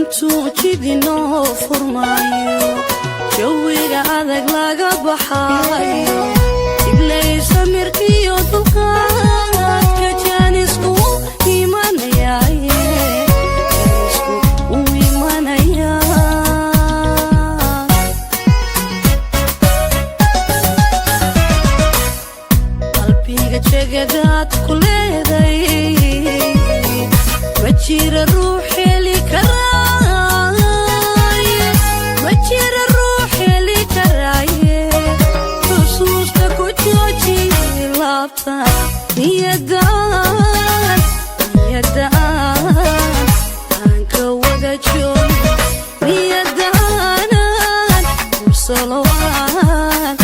intuu jidinoo furmaayo jawiga adag laga baxaayo iblaysa mirkiyo dulqaadka jaanisku imanayaaye jaanisku u imanayaa qalbiga jegadaad ku leeday ma jira ruux heli karaaye ma jira ruux heli karaaye xusuusta ku jooji laabta niyadaan aan ka wada joogo niyadaanan ursalowaan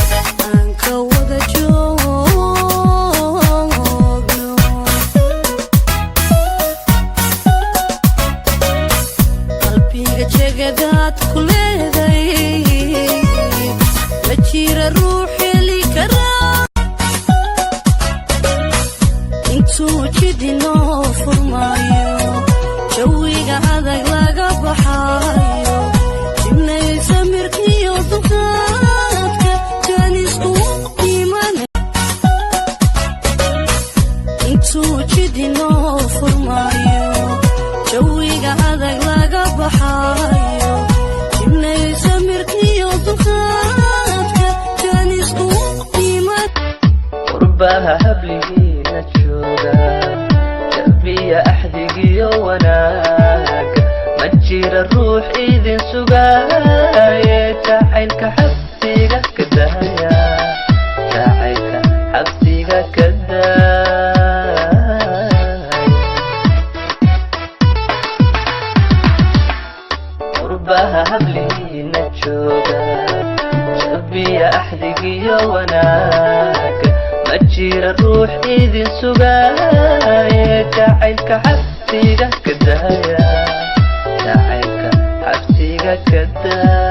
aan ka wada joogno qalbiga jegadaad ku leeday ma jira ruux heli karaa intuu jidinoo furmaayo jawiga adag laga baxaayo jibnaysa mirkiyo dulqaadka jaanisku imanay intuu jidinoo furmaayo jawiga adag laga baxaayo jibnaysa mirkiyo dulqaadka jaanisku iman qurbaha habligiina jooga jabiya axdigiyo wanaaga ma jira ruux idin sugaaye jacaylka xabsiga ka daaya jacaylka xabsiga ka daaya qurbaha habligiina jooga jabiya axdigiyo wanaaga ma jira ruux idin sugaaye jacaylka xabsiga ka daaya jacaylka xabsiga ka daaya